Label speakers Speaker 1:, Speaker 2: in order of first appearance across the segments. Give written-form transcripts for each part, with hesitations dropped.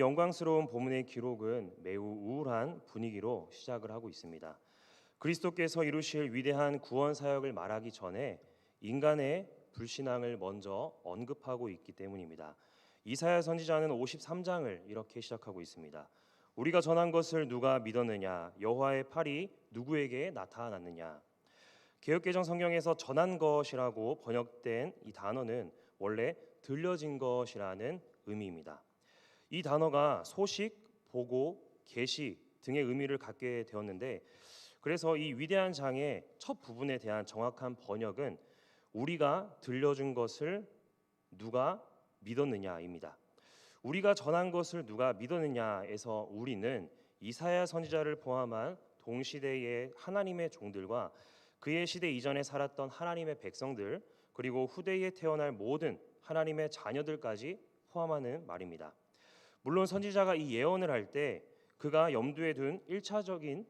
Speaker 1: 영광스러운 본문의 기록은 매우 우울한 분위기로 시작을 하고 있습니다. 그리스도께서 이루실 위대한 구원 사역을 말하기 전에 인간의 불신앙을 먼저 언급하고 있기 때문입니다. 이사야 선지자는 53장을 이렇게 시작하고 있습니다. 우리가 전한 것을 누가 믿었느냐? 여호와의 팔이 누구에게 나타났느냐? 개역개정 성경에서 전한 것이라고 번역된 이 단어는 원래 들려진 것이라는 의미입니다. 이 단어가 소식, 보고, 계시 등의 의미를 갖게 되었는데, 그래서 이 위대한 장의 첫 부분에 대한 정확한 번역은 우리가 들려준 것을 누가 믿었느냐입니다. 우리가 전한 것을 누가 믿었느냐에서 우리는 이사야 선지자를 포함한 동시대의 하나님의 종들과 그의 시대 이전에 살았던 하나님의 백성들, 그리고 후대에 태어날 모든 하나님의 자녀들까지 포함하는 말입니다. 물론 선지자가 이 예언을 할 때 그가 염두에 둔 1차적인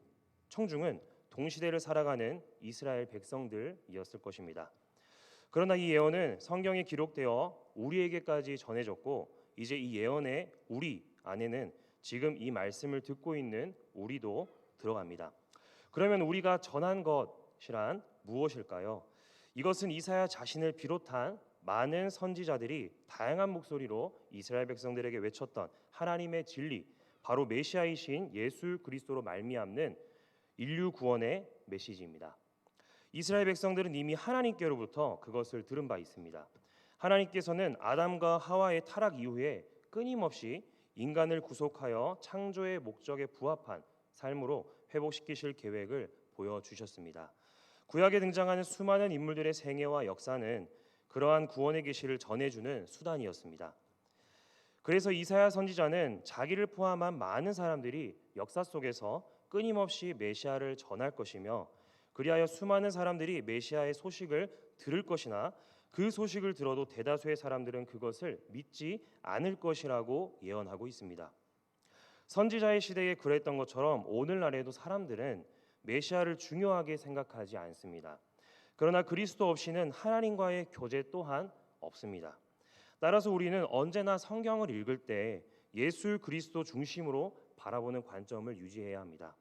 Speaker 1: 청중은 동시대를 살아가는 이스라엘 백성들이었을 것입니다. 그러나 이 예언은 성경에 기록되어 우리에게까지 전해졌고, 이제 이 예언의 우리 안에는 지금 이 말씀을 듣고 있는 우리도 들어갑니다. 그러면 우리가 전한 것이란 무엇일까요? 이것은 이사야 자신을 비롯한 많은 선지자들이 다양한 목소리로 이스라엘 백성들에게 외쳤던 하나님의 진리, 바로 메시아이신 예수 그리스도로 말미암는 인류 구원의 메시지입니다. 이스라엘 백성들은 이미 하나님께로부터 그것을 들은 바 있습니다. 하나님께서는 아담과 하와의 타락 이후에 끊임없이 인간을 구속하여 창조의 목적에 부합한 삶으로 회복시키실 계획을 보여주셨습니다. 구약에 등장하는 수많은 인물들의 생애와 역사는 그러한 구원의 계시를 전해주는 수단이었습니다. 그래서 이사야 선지자는 자기를 포함한 많은 사람들이 역사 속에서 끊임없이 메시아를 전할 것이며, 그리하여 수많은 사람들이 메시아의 소식을 들을 것이나 그 소식을 들어도 대다수의 사람들은 그것을 믿지 않을 것이라고 예언하고 있습니다. 선지자의 시대에 그랬던 것처럼 오늘날에도 사람들은 메시아를 중요하게 생각하지 않습니다. 그러나 그리스도 없이는 하나님과의 교제 또한 없습니다. 따라서 우리는 언제나 성경을 읽을 때 예수 그리스도 중심으로 바라보는 관점을 유지해야 합니다.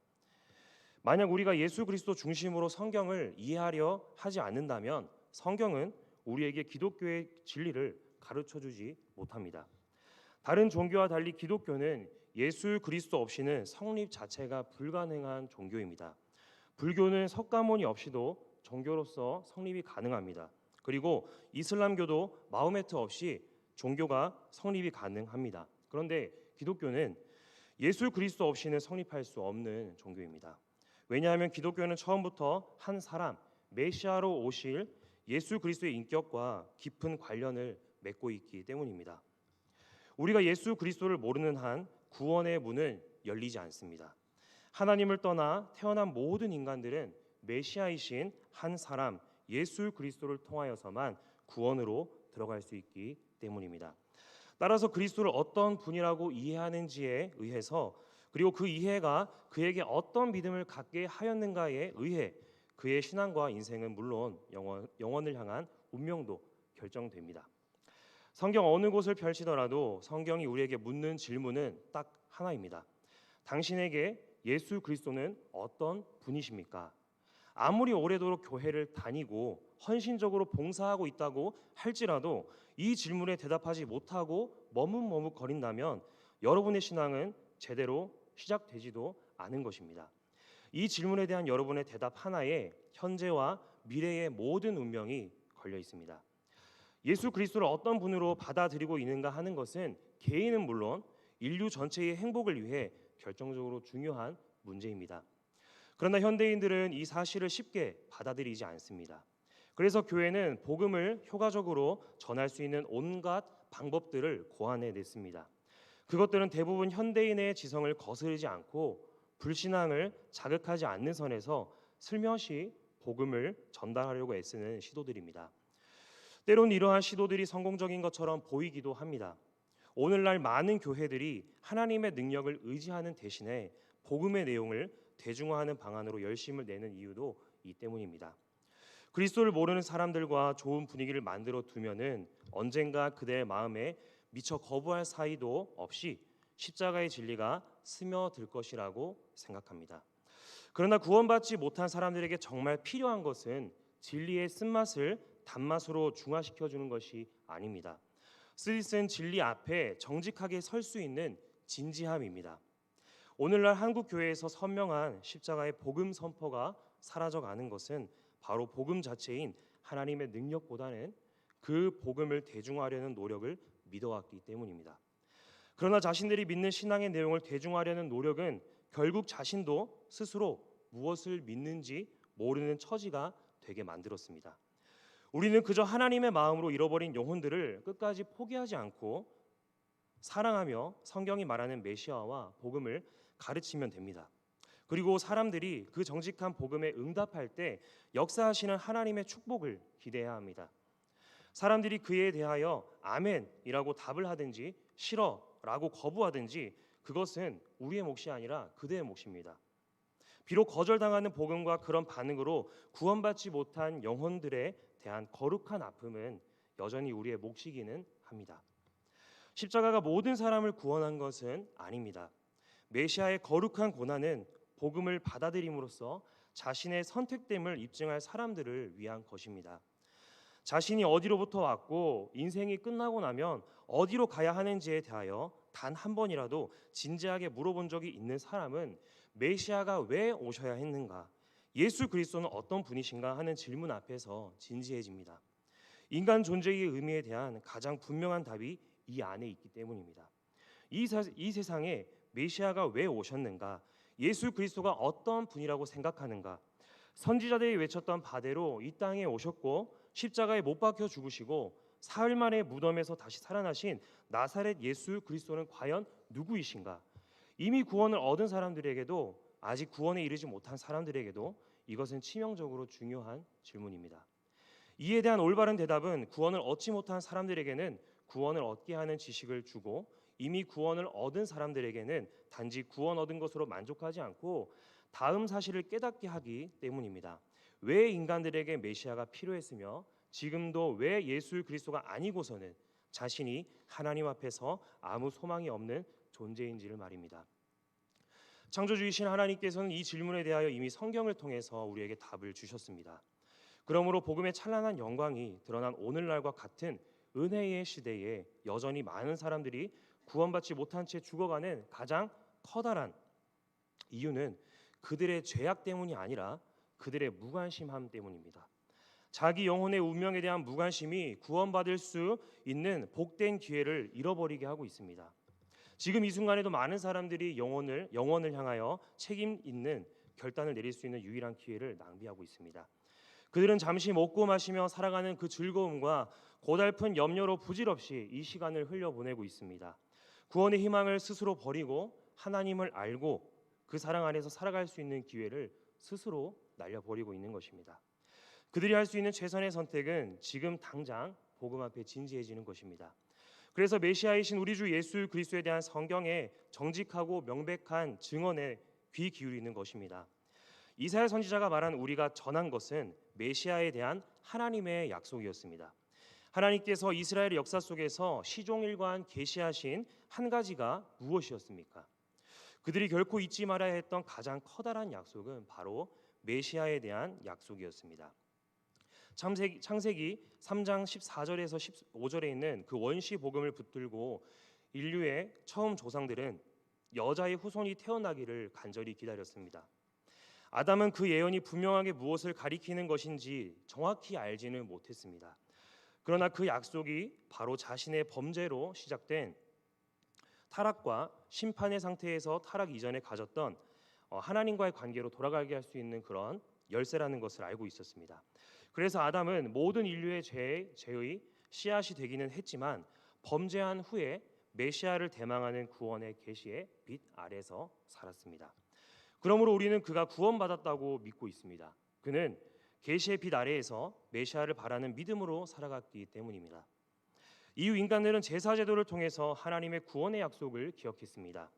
Speaker 1: 만약 우리가 예수 그리스도 중심으로 성경을 이해하려 하지 않는다면 성경은 우리에게 기독교의 진리를 가르쳐주지 못합니다. 다른 종교와 달리 기독교는 예수 그리스도 없이는 성립 자체가 불가능한 종교입니다. 불교는 석가모니 없이도 종교로서 성립이 가능합니다. 그리고 이슬람교도 마호메트 없이 종교가 성립이 가능합니다. 그런데 기독교는 예수 그리스도 없이는 성립할 수 없는 종교입니다. 왜냐하면 기독교는 처음부터 한 사람, 메시아로 오실 예수 그리스도의 인격과 깊은 관련을 맺고 있기 때문입니다. 우리가 예수 그리스도를 모르는 한 구원의 문은 열리지 않습니다. 하나님을 떠나 태어난 모든 인간들은 메시아이신 한 사람 예수 그리스도를 통하여서만 구원으로 들어갈 수 있기 때문입니다. 따라서 그리스도를 어떤 분이라고 이해하는지에 의해서, 그리고 그 이해가 그에게 어떤 믿음을 갖게 하였는가에 의해 그의 신앙과 인생은 물론 영원을 향한 운명도 결정됩니다. 성경 어느 곳을 펼치더라도 성경이 우리에게 묻는 질문은 딱 하나입니다. 당신에게 예수 그리스도는 어떤 분이십니까? 아무리 오래도록 교회를 다니고 헌신적으로 봉사하고 있다고 할지라도 이 질문에 대답하지 못하고 머뭇머뭇거린다면 여러분의 신앙은 제대로 시작되지도 않은 것입니다. 이 질문에 대한 여러분의 대답 하나에 현재와 미래의 모든 운명이 걸려 있습니다. 예수 그리스도를 어떤 분으로 받아들이고 있는가 하는 것은 개인은 물론 인류 전체의 행복을 위해 결정적으로 중요한 문제입니다. 그러나 현대인들은 이 사실을 쉽게 받아들이지 않습니다. 그래서 교회는 복음을 효과적으로 전할 수 있는 온갖 방법들을 고안해 냈습니다. 그것들은 대부분 현대인의 지성을 거스르지 않고 불신앙을 자극하지 않는 선에서 슬며시 복음을 전달하려고 애쓰는 시도들입니다. 때론 이러한 시도들이 성공적인 것처럼 보이기도 합니다. 오늘날 많은 교회들이 하나님의 능력을 의지하는 대신에 복음의 내용을 대중화하는 방안으로 열심을 내는 이유도 이 때문입니다. 그리스도를 모르는 사람들과 좋은 분위기를 만들어 두면은 언젠가 그들의 마음에 미처 거부할 사이도 없이 십자가의 진리가 스며들 것이라고 생각합니다. 그러나 구원받지 못한 사람들에게 정말 필요한 것은 진리의 쓴맛을 단맛으로 중화시켜 주는 것이 아닙니다. 쓰디쓴 진리 앞에 정직하게 설 수 있는 진지함입니다. 오늘날 한국 교회에서 선명한 십자가의 복음 선포가 사라져가는 것은 바로 복음 자체인 하나님의 능력보다는 그 복음을 대중화하려는 노력을 믿어왔기 때문입니다. 그러나 자신들이 믿는 신앙의 내용을 대중화하려는 노력은 결국 자신도 스스로 무엇을 믿는지 모르는 처지가 되게 만들었습니다. 우리는 그저 하나님의 마음으로 잃어버린 영혼들을 끝까지 포기하지 않고 사랑하며 성경이 말하는 메시아와 복음을 가르치면 됩니다. 그리고 사람들이 그 정직한 복음에 응답할 때 역사하시는 하나님의 축복을 기대해야 합니다. 사람들이 그에 대하여 아멘이라고 답을 하든지 싫어라고 거부하든지 그것은 우리의 몫이 아니라 그대의 몫입니다. 비록 거절당하는 복음과 그런 반응으로 구원받지 못한 영혼들에 대한 거룩한 아픔은 여전히 우리의 몫이기는 합니다. 십자가가 모든 사람을 구원한 것은 아닙니다. 메시아의 거룩한 고난은 복음을 받아들임으로써 자신의 선택됨을 입증할 사람들을 위한 것입니다. 자신이 어디로부터 왔고 인생이 끝나고 나면 어디로 가야 하는지에 대하여 단 한 번이라도 진지하게 물어본 적이 있는 사람은 메시아가 왜 오셔야 했는가, 예수 그리스도는 어떤 분이신가 하는 질문 앞에서 진지해집니다. 인간 존재의 의미에 대한 가장 분명한 답이 이 안에 있기 때문입니다. 이 세상에 메시아가 왜 오셨는가, 예수 그리스도가 어떤 분이라고 생각하는가, 선지자들이 외쳤던 바대로 이 땅에 오셨고 십자가에 못 박혀 죽으시고 사흘 만에 무덤에서 다시 살아나신 나사렛 예수 그리스도는 과연 누구이신가? 이미 구원을 얻은 사람들에게도 아직 구원에 이르지 못한 사람들에게도 이것은 치명적으로 중요한 질문입니다. 이에 대한 올바른 대답은 구원을 얻지 못한 사람들에게는 구원을 얻게 하는 지식을 주고 이미 구원을 얻은 사람들에게는 단지 구원 얻은 것으로 만족하지 않고 다음 사실을 깨닫게 하기 때문입니다. 왜 인간들에게 메시아가 필요했으며 지금도 왜 예수 그리스도가 아니고서는 자신이 하나님 앞에서 아무 소망이 없는 존재인지를 말입니다. 창조주이신 하나님께서는 이 질문에 대하여 이미 성경을 통해서 우리에게 답을 주셨습니다. 그러므로 복음의 찬란한 영광이 드러난 오늘날과 같은 은혜의 시대에 여전히 많은 사람들이 구원받지 못한 채 죽어가는 가장 커다란 이유는 그들의 죄악 때문이 아니라 그들의 무관심함 때문입니다. 자기 영혼의 운명에 대한 무관심이 구원받을 수 있는 복된 기회를 잃어버리게 하고 있습니다. 지금 이 순간에도 많은 사람들이 영혼을 향하여 책임 있는 결단을 내릴 수 있는 유일한 기회를 낭비하고 있습니다. 그들은 잠시 먹고 마시며 살아가는 그 즐거움과 고달픈 염려로 부질없이 이 시간을 흘려보내고 있습니다. 구원의 희망을 스스로 버리고 하나님을 알고 그 사랑 안에서 살아갈 수 있는 기회를 스스로 날려버리고 있는 것입니다. 그들이 할 수 있는 최선의 선택은 지금 당장 복음 앞에 진지해지는 것입니다. 그래서 메시아이신 우리 주 예수 그리스도에 대한 성경의 정직하고 명백한 증언에 귀 기울이는 것입니다. 이사야 선지자가 말한 우리가 전한 것은 메시아에 대한 하나님의 약속이었습니다. 하나님께서 이스라엘의 역사 속에서 시종일관 계시하신 한 가지가 무엇이었습니까? 그들이 결코 잊지 말아야 했던 가장 커다란 약속은 바로 메시아에 대한 약속이었습니다. 창세기 3장 14절에서 15절에 있는 그 원시 복음을 붙들고 인류의 처음 조상들은 여자의 후손이 태어나기를 간절히 기다렸습니다. 아담은 그 예언이 분명하게 무엇을 가리키는 것인지 정확히 알지는 못했습니다. 그러나 그 약속이 바로 자신의 범죄로 시작된 타락과 심판의 상태에서 타락 이전에 가졌던 하나님과의 관계로 돌아가게 할 수 있는 그런 열쇠라는 것을 알고 있었습니다. 그래서 아담은 모든 인류의 죄의 씨앗이 되기는 했지만 범죄한 후에 메시아를 대망하는 구원의 계시의 빛 아래서 살았습니다. 그러므로 우리는 그가 구원받았다고 믿고 있습니다. 그는 계시의 빛 아래에서 메시아를 바라는 믿음으로 살아갔기 때문입니다. 이후 인간들은 제사 제도를 통해서 하나님의 구원의 약속을 기억했습니다.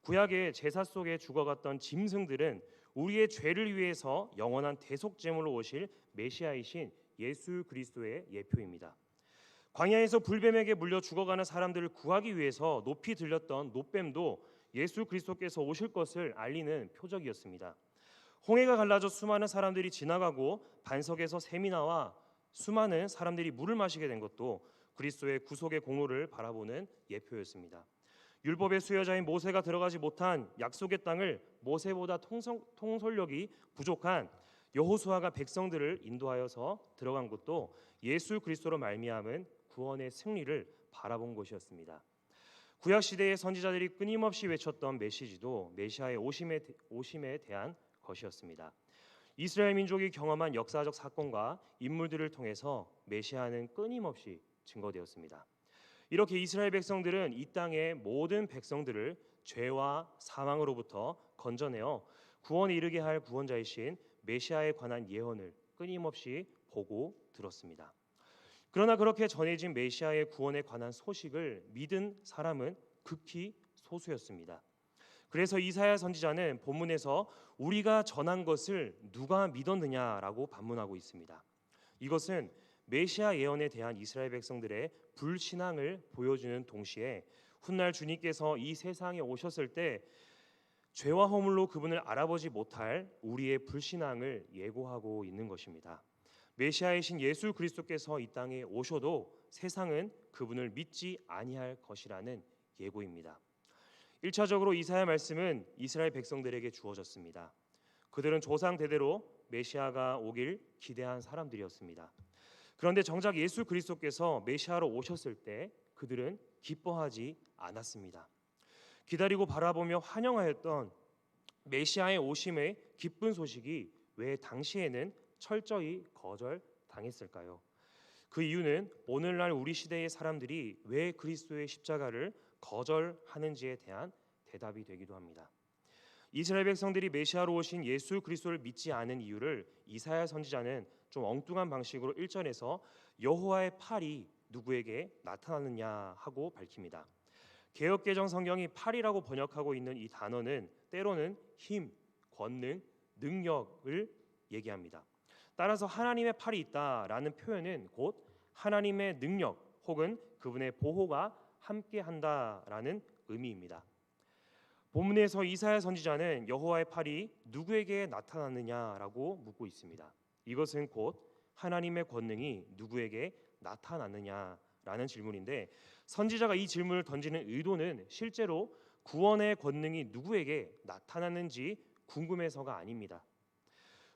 Speaker 1: 구약의 제사 속에 죽어갔던 짐승들은 우리의 죄를 위해서 영원한 대속제물로 오실 메시아이신 예수 그리스도의 예표입니다. 광야에서 불뱀에게 물려 죽어가는 사람들을 구하기 위해서 높이 들렸던 놋뱀도 예수 그리스도께서 오실 것을 알리는 표적이었습니다. 홍해가 갈라져 수많은 사람들이 지나가고 반석에서 샘이 나와 수많은 사람들이 물을 마시게 된 것도 그리스도의 구속의 공로를 바라보는 예표였습니다. 율법의 수여자인 모세가 들어가지 못한 약속의 땅을 모세보다 통솔력이 부족한 여호수아가 백성들을 인도하여서 들어간 것도 예수 그리스도로 말미암은 구원의 승리를 바라본 것이었습니다. 구약 시대의 선지자들이 끊임없이 외쳤던 메시지도 메시아의 오심에 대한 것이었습니다. 이스라엘 민족이 경험한 역사적 사건과 인물들을 통해서 메시아는 끊임없이 증거되었습니다. 이렇게 이스라엘 백성들은 이 땅의 모든 백성들을 죄와 사망으로부터 건져내어 구원에 이르게 할 구원자이신 메시아에 관한 예언을 끊임없이 보고 들었습니다. 그러나 그렇게 전해진 메시아의 구원에 관한 소식을 믿은 사람은 극히 소수였습니다. 그래서 이사야 선지자는 본문에서 우리가 전한 것을 누가 믿었느냐라고 반문하고 있습니다. 이것은 메시아 예언에 대한 이스라엘 백성들의 불신앙을 보여주는 동시에 훗날 주님께서 이 세상에 오셨을 때 죄와 허물로 그분을 알아보지 못할 우리의 불신앙을 예고하고 있는 것입니다. 메시아이신 예수 그리스도께서 이 땅에 오셔도 세상은 그분을 믿지 아니할 것이라는 예고입니다. 1차적으로 이사야 말씀은 이스라엘 백성들에게 주어졌습니다. 그들은 조상 대대로 메시아가 오길 기대한 사람들이었습니다. 그런데 정작 예수 그리스도께서 메시아로 오셨을 때 그들은 기뻐하지 않았습니다. 기다리고 바라보며 환영하였던 메시아의 오심의 기쁜 소식이 왜 당시에는 철저히 거절당했을까요? 그 이유는 오늘날 우리 시대의 사람들이 왜 그리스도의 십자가를 거절하는지에 대한 대답이 되기도 합니다. 이스라엘 백성들이 메시아로 오신 예수 그리스도를 믿지 않은 이유를 이사야 선지자는 좀 엉뚱한 방식으로 1절에서 여호와의 팔이 누구에게 나타나느냐 하고 밝힙니다. 개역개정 성경이 팔이라고 번역하고 있는 이 단어는 때로는 힘, 권능, 능력을 얘기합니다. 따라서 하나님의 팔이 있다라는 표현은 곧 하나님의 능력 혹은 그분의 보호가 함께한다라는 의미입니다. 본문에서 이사야 선지자는 여호와의 팔이 누구에게 나타났느냐라고 묻고 있습니다. 이것은 곧 하나님의 권능이 누구에게 나타났느냐라는 질문인데 선지자가 이 질문을 던지는 의도는 실제로 구원의 권능이 누구에게 나타났는지 궁금해서가 아닙니다.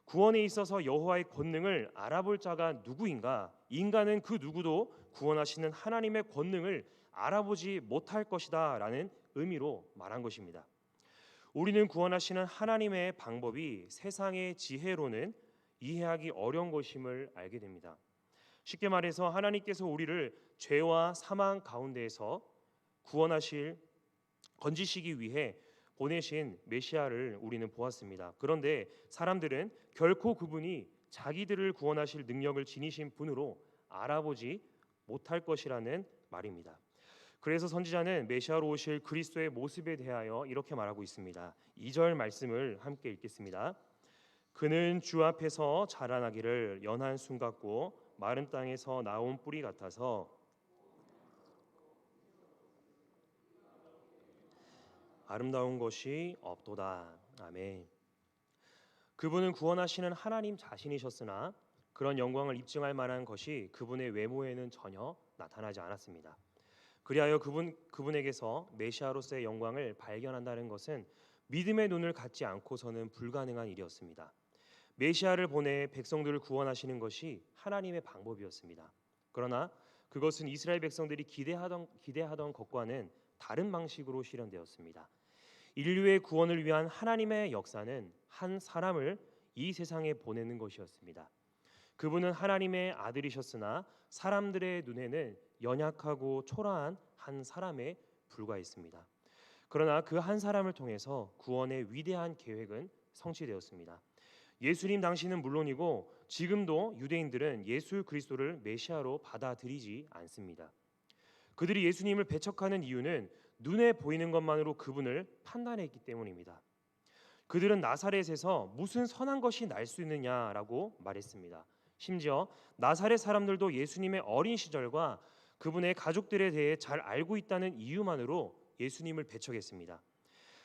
Speaker 1: 구원에 있어서 여호와의 권능을 알아볼 자가 누구인가? 인간은 그 누구도 구원하시는 하나님의 권능을 알아보지 못할 것이다 라는 의미로 말한 것입니다. 우리는 구원하시는 하나님의 방법이 세상의 지혜로는 이해하기 어려운 것임을 알게 됩니다. 쉽게 말해서 하나님께서 우리를 죄와 사망 가운데에서 건지시기 위해 보내신 메시아를 우리는 보았습니다. 그런데 사람들은 결코 그분이 자기들을 구원하실 능력을 지니신 분으로 알아보지 못할 것이라는 말입니다. 그래서 선지자는 메시아로 오실 그리스도의 모습에 대하여 이렇게 말하고 있습니다. 2절 말씀을 함께 읽겠습니다. 그는 주 앞에서 자라나기를 연한 순 같고 마른 땅에서 나온 뿌리 같아서 아름다운 것이 없도다. 아멘. 그분은 구원하시는 하나님 자신이셨으나 그런 영광을 입증할 만한 것이 그분의 외모에는 전혀 나타나지 않았습니다. 그리하여 그분에게서 메시아로서의 영광을 발견한다는 것은 믿음의 눈을 갖지 않고서는 불가능한 일이었습니다. 메시아를 보내 백성들을 구원하시는 것이 하나님의 방법이었습니다. 그러나 그것은 이스라엘 백성들이 기대하던 것과는 다른 방식으로 실현되었습니다. 인류의 구원을 위한 하나님의 역사는 한 사람을 이 세상에 보내는 것이었습니다. 그분은 하나님의 아들이셨으나 사람들의 눈에는 연약하고 초라한 한 사람에 불과했습니다. 그러나 그 한 사람을 통해서 구원의 위대한 계획은 성취되었습니다. 예수님 당시는 물론이고 지금도 유대인들은 예수 그리스도를 메시아로 받아들이지 않습니다. 그들이 예수님을 배척하는 이유는 눈에 보이는 것만으로 그분을 판단했기 때문입니다. 그들은 나사렛에서 무슨 선한 것이 날 수 있느냐라고 말했습니다. 심지어 나사렛 사람들도 예수님의 어린 시절과 그분의 가족들에 대해 잘 알고 있다는 이유만으로 예수님을 배척했습니다.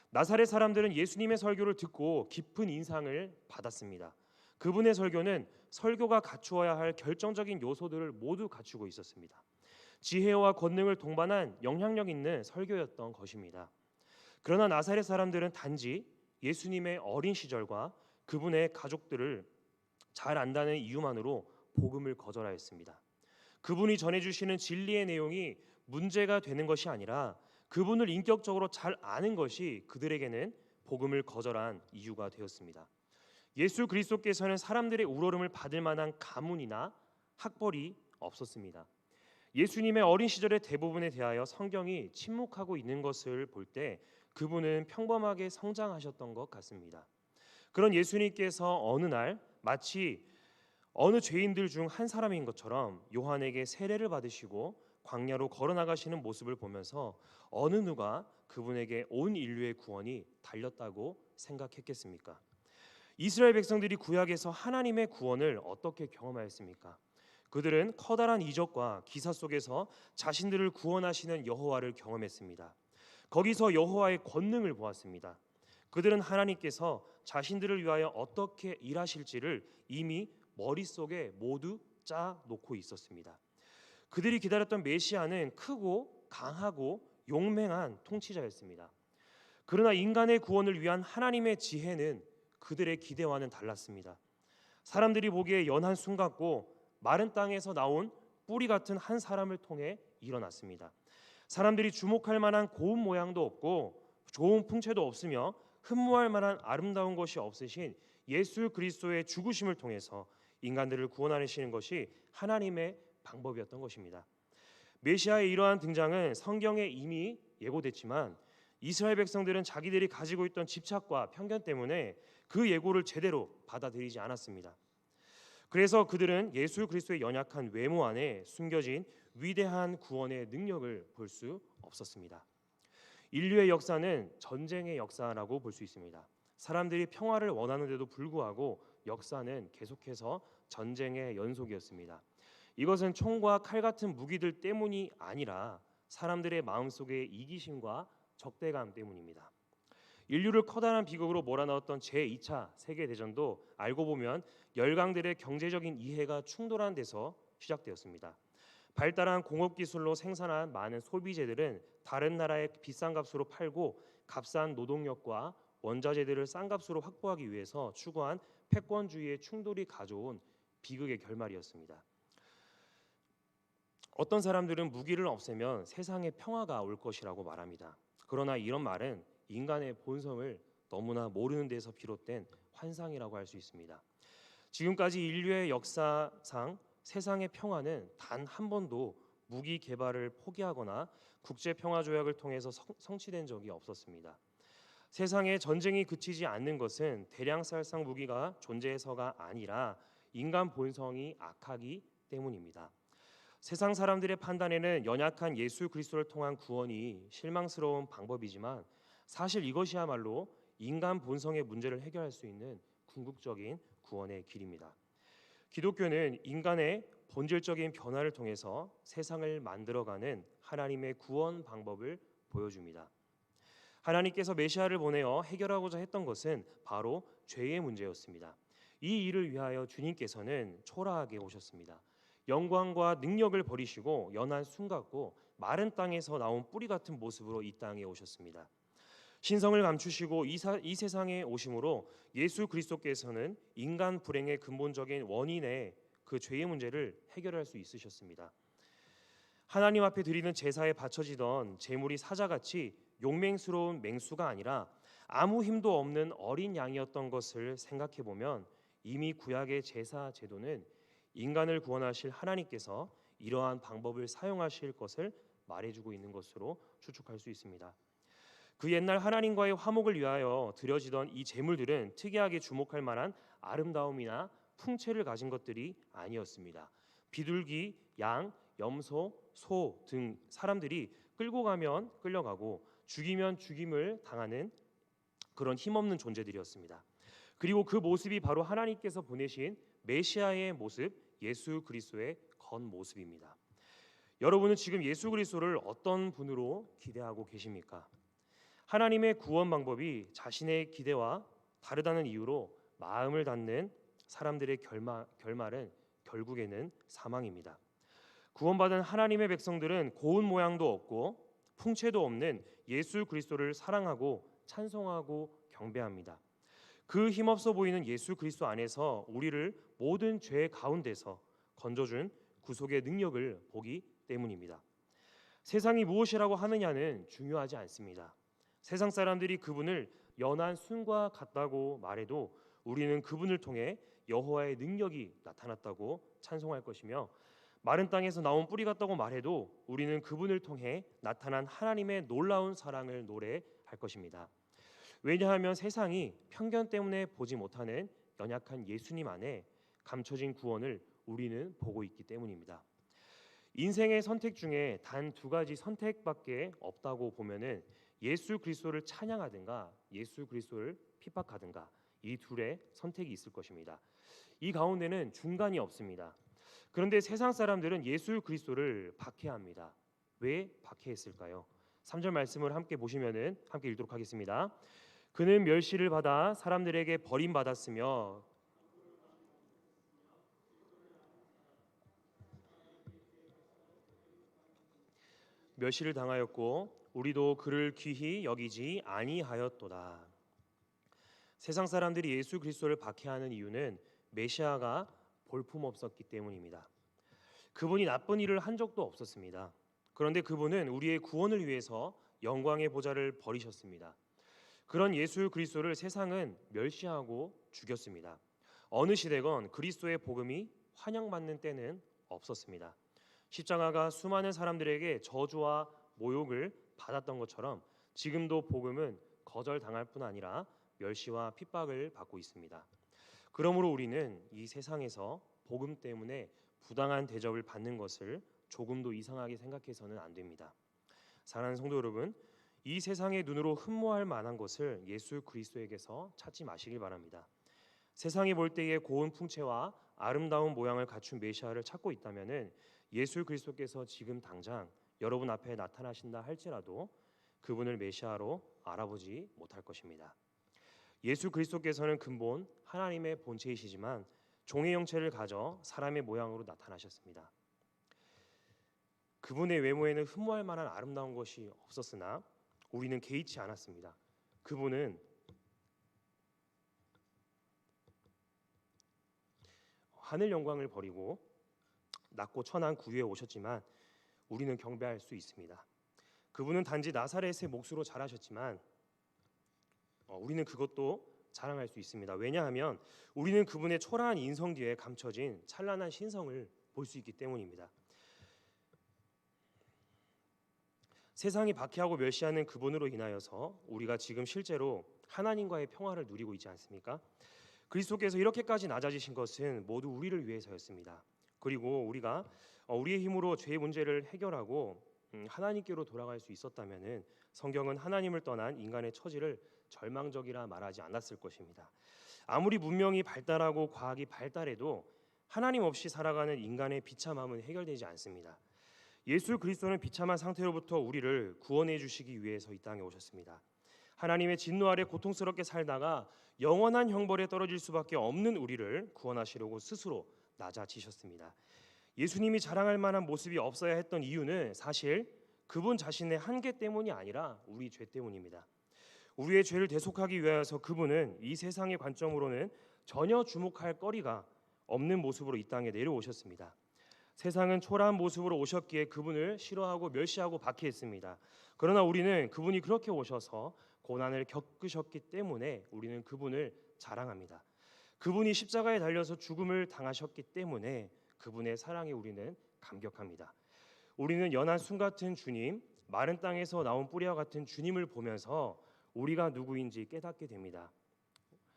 Speaker 1: 나사렛 사람들은 예수님의 설교를 듣고 깊은 인상을 받았습니다. 그분의 설교는 설교가 갖추어야 할 결정적인 요소들을 모두 갖추고 있었습니다. 지혜와 권능을 동반한 영향력 있는 설교였던 것입니다. 그러나 나사렛 사람들은 단지 예수님의 어린 시절과 그분의 가족들을 잘 안다는 이유만으로 복음을 거절하였습니다. 그분이 전해주시는 진리의 내용이 문제가 되는 것이 아니라 그분을 인격적으로 잘 아는 것이 그들에게는 복음을 거절한 이유가 되었습니다. 예수 그리스도께서는 사람들의 우러름을 받을 만한 가문이나 학벌이 없었습니다. 예수님의 어린 시절의 대부분에 대하여 성경이 침묵하고 있는 것을 볼 때 그분은 평범하게 성장하셨던 것 같습니다. 그런 예수님께서 어느 날 마치 어느 죄인들 중 한 사람인 것처럼 요한에게 세례를 받으시고 광야로 걸어나가시는 모습을 보면서 어느 누가 그분에게 온 인류의 구원이 달렸다고 생각했겠습니까? 이스라엘 백성들이 구약에서 하나님의 구원을 어떻게 경험하였습니까? 그들은 커다란 이적과 기사 속에서 자신들을 구원하시는 여호와를 경험했습니다. 거기서 여호와의 권능을 보았습니다. 그들은 하나님께서 자신들을 위하여 어떻게 일하실지를 이미 머릿속에 모두 짜 놓고 있었습니다. 그들이 기다렸던 메시아는 크고 강하고 용맹한 통치자였습니다. 그러나 인간의 구원을 위한 하나님의 지혜는 그들의 기대와는 달랐습니다. 사람들이 보기에 연한 순 같고 마른 땅에서 나온 뿌리 같은 한 사람을 통해 일어났습니다. 사람들이 주목할 만한 고운 모양도 없고 좋은 풍채도 없으며 흠모할 만한 아름다운 것이 없으신 예수 그리스도의 죽으심을 통해서 인간들을 구원하시는 것이 하나님의 방법이었던 것입니다. 메시아의 이러한 등장은 성경에 이미 예고됐지만 이스라엘 백성들은 자기들이 가지고 있던 집착과 편견 때문에 그 예고를 제대로 받아들이지 않았습니다. 그래서 그들은 예수 그리스도의 연약한 외모 안에 숨겨진 위대한 구원의 능력을 볼 수 없었습니다. 인류의 역사는 전쟁의 역사라고 볼 수 있습니다. 사람들이 평화를 원하는데도 불구하고 역사는 계속해서 전쟁의 연속이었습니다. 이것은 총과 칼 같은 무기들 때문이 아니라 사람들의 마음속의 이기심과 적대감 때문입니다. 인류를 커다란 비극으로 몰아넣었던 제2차 세계대전도 알고 보면 열강들의 경제적인 이해가 충돌한 데서 시작되었습니다. 발달한 공업기술로 생산한 많은 소비재들은 다른 나라에 비싼 값으로 팔고 값싼 노동력과 원자재들을 싼 값으로 확보하기 위해서 추구한 패권주의의 충돌이 가져온 비극의 결말이었습니다. 어떤 사람들은 무기를 없애면 세상에 평화가 올 것이라고 말합니다. 그러나 이런 말은 인간의 본성을 너무나 모르는 데서 비롯된 환상이라고 할 수 있습니다. 지금까지 인류의 역사상 세상의 평화는 단 한 번도 무기 개발을 포기하거나 국제 평화 조약을 통해서 성취된 적이 없었습니다. 세상에 전쟁이 그치지 않는 것은 대량살상 무기가 존재해서가 아니라 인간 본성이 악하기 때문입니다. 세상 사람들의 판단에는 연약한 예수 그리스도를 통한 구원이 실망스러운 방법이지만 사실 이것이야말로 인간 본성의 문제를 해결할 수 있는 궁극적인 구원의 길입니다. 기독교는 인간의 본질적인 변화를 통해서 세상을 만들어가는 하나님의 구원 방법을 보여줍니다. 하나님께서 메시아를 보내어 해결하고자 했던 것은 바로 죄의 문제였습니다. 이 일을 위하여 주님께서는 초라하게 오셨습니다. 영광과 능력을 버리시고 연한 순 같고 마른 땅에서 나온 뿌리 같은 모습으로 이 땅에 오셨습니다. 신성을 감추시고 이 세상에 오심으로 예수 그리스도께서는 인간 불행의 근본적인 원인의 그 죄의 문제를 해결할 수 있으셨습니다. 하나님 앞에 드리는 제사에 바쳐지던 제물이 사자같이 용맹스러운 맹수가 아니라 아무 힘도 없는 어린 양이었던 것을 생각해 보면 이미 구약의 제사 제도는 인간을 구원하실 하나님께서 이러한 방법을 사용하실 것을 말해주고 있는 것으로 추측할 수 있습니다. 그 옛날 하나님과의 화목을 위하여 드려지던 이 제물들은 특이하게 주목할 만한 아름다움이나 풍채를 가진 것들이 아니었습니다. 비둘기, 양, 염소, 소 등 사람들이 끌고 가면 끌려가고 죽이면 죽임을 당하는 그런 힘없는 존재들이었습니다. 그리고 그 모습이 바로 하나님께서 보내신 메시아의 모습, 예수 그리스도의 겉모습입니다. 여러분은 지금 예수 그리스도를 어떤 분으로 기대하고 계십니까? 하나님의 구원 방법이 자신의 기대와 다르다는 이유로 마음을 닫는 사람들의 결말은 결국에는 사망입니다. 구원받은 하나님의 백성들은 고운 모양도 없고 풍채도 없는 예수 그리스도를 사랑하고 찬송하고 경배합니다. 그 힘없어 보이는 예수 그리스도 안에서 우리를 모든 죄 가운데서 건져준 구속의 능력을 보기 때문입니다. 세상이 무엇이라고 하느냐는 중요하지 않습니다. 세상 사람들이 그분을 연한 순과 같다고 말해도 우리는 그분을 통해 여호와의 능력이 나타났다고 찬송할 것이며, 마른 땅에서 나온 뿌리 같다고 말해도 우리는 그분을 통해 나타난 하나님의 놀라운 사랑을 노래할 것입니다. 왜냐하면 세상이 편견 때문에 보지 못하는 연약한 예수님 안에 감춰진 구원을 우리는 보고 있기 때문입니다. 인생의 선택 중에 단 두 가지 선택밖에 없다고 보면은 예수 그리스도를 찬양하든가 예수 그리스도를 핍박하든가, 이 둘의 선택이 있을 것입니다. 이 가운데는 중간이 없습니다. 그런데 세상 사람들은 예수 그리스도를 박해합니다. 왜 박해했을까요? 3절 말씀을 함께 보시면은 함께 읽도록 하겠습니다. 그는 멸시를 받아 사람들에게 버림받았으며 멸시를 당하였고 우리도 그를 귀히 여기지 아니하였도다. 세상 사람들이 예수 그리스도를 박해하는 이유는 메시아가 볼품없었기 때문입니다. 그분이 나쁜 일을 한 적도 없었습니다. 그런데 그분은 우리의 구원을 위해서 영광의 보좌를 버리셨습니다. 그런 예수 그리스도를 세상은 멸시하고 죽였습니다. 어느 시대건 그리스도의 복음이 환영받는 때는 없었습니다. 십자가가 수많은 사람들에게 저주와 모욕을 받았던 것처럼 지금도 복음은 거절당할 뿐 아니라 멸시와 핍박을 받고 있습니다. 그러므로 우리는 이 세상에서 복음 때문에 부당한 대접을 받는 것을 조금도 이상하게 생각해서는 안 됩니다. 사랑하는 성도 여러분, 이 세상의 눈으로 흠모할 만한 것을 예수 그리스도에게서 찾지 마시길 바랍니다. 세상이 볼 때의 고운 풍채와 아름다운 모양을 갖춘 메시아를 찾고 있다면은 예수 그리스도께서 지금 당장 여러분 앞에 나타나신다 할지라도 그분을 메시아로 알아보지 못할 것입니다. 예수 그리스도께서는 근본 하나님의 본체이시지만 종의 형체를 가져 사람의 모양으로 나타나셨습니다. 그분의 외모에는 흠모할 만한 아름다운 것이 없었으나 우리는 개의치 않았습니다. 그분은 하늘 영광을 버리고 낮고 천한 구유에 오셨지만 우리는 경배할 수 있습니다. 그분은 단지 나사렛의 몫으로 자라셨지만 우리는 그것도 자랑할 수 있습니다. 왜냐하면 우리는 그분의 초라한 인성 뒤에 감춰진 찬란한 신성을 볼 수 있기 때문입니다. 세상이 박해하고 멸시하는 그분으로 인하여서 우리가 지금 실제로 하나님과의 평화를 누리고 있지 않습니까? 그리스도께서 이렇게까지 낮아지신 것은 모두 우리를 위해서였습니다. 그리고 우리가 우리의 힘으로 죄의 문제를 해결하고 하나님께로 돌아갈 수 있었다면은 성경은 하나님을 떠난 인간의 처지를 절망적이라 말하지 않았을 것입니다. 아무리 문명이 발달하고 과학이 발달해도 하나님 없이 살아가는 인간의 비참함은 해결되지 않습니다. 예수 그리스도는 비참한 상태로부터 우리를 구원해 주시기 위해서 이 땅에 오셨습니다. 하나님의 진노 아래 고통스럽게 살다가 영원한 형벌에 떨어질 수밖에 없는 우리를 구원하시려고 스스로 낮아지셨습니다. 예수님이 자랑할 만한 모습이 없어야 했던 이유는 사실 그분 자신의 한계 때문이 아니라 우리 죄 때문입니다. 우리의 죄를 대속하기 위하여서 그분은 이 세상의 관점으로는 전혀 주목할 거리가 없는 모습으로 이 땅에 내려오셨습니다. 세상은 초라한 모습으로 오셨기에 그분을 싫어하고 멸시하고 박해했습니다. 그러나 우리는 그분이 그렇게 오셔서 고난을 겪으셨기 때문에 우리는 그분을 자랑합니다. 그분이 십자가에 달려서 죽음을 당하셨기 때문에 그분의 사랑에 우리는 감격합니다. 우리는 연한 순 같은 주님, 마른 땅에서 나온 뿌리와 같은 주님을 보면서 우리가 누구인지 깨닫게 됩니다.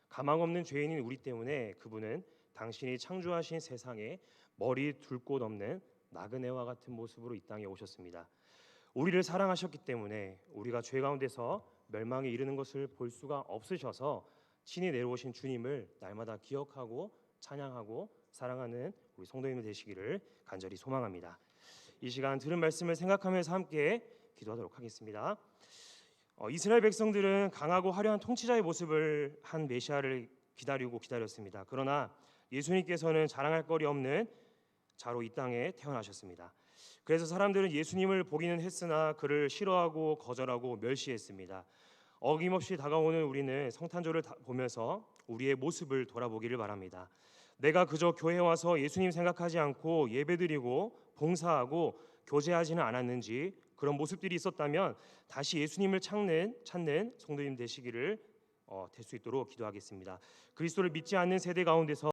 Speaker 1: 가망 없는 죄인인 우리 때문에 그분은 당신이 창조하신 세상에 머리 둘 곳 없는 나그네와 같은 모습으로 이 땅에 오셨습니다. 우리를 사랑하셨기 때문에 우리가 죄 가운데서 멸망에 이르는 것을 볼 수가 없으셔서 친히 내려오신 주님을 날마다 기억하고 찬양하고 사랑하는 우리 성도님들 되시기를 간절히 소망합니다. 이 시간 들은 말씀을 생각하면서 함께 기도하도록 하겠습니다. 이스라엘 백성들은 강하고 화려한 통치자의 모습을 한 메시아를 기다렸습니다. 그러나 예수님께서는 자랑할 거리 없는 자로 이 땅에 태어나셨습니다. 그래서 사람들은 예수님을 보기는 했으나 그를 싫어하고 거절하고 멸시했습니다. 어김없이 다가오는 우리는 성탄절을 보면서 우리의 모습을 돌아보기를 바랍니다. 내가 그저 교회 와서 예수님 생각하지 않고 예배드리고 봉사하고 교제하지는 않았는지 그런 모습들이 있었다면 다시 예수님을 찾는 성도님 되시기를 될 수 있도록 기도하겠습니다. 그리스도를 믿지 않는 세대 가운데서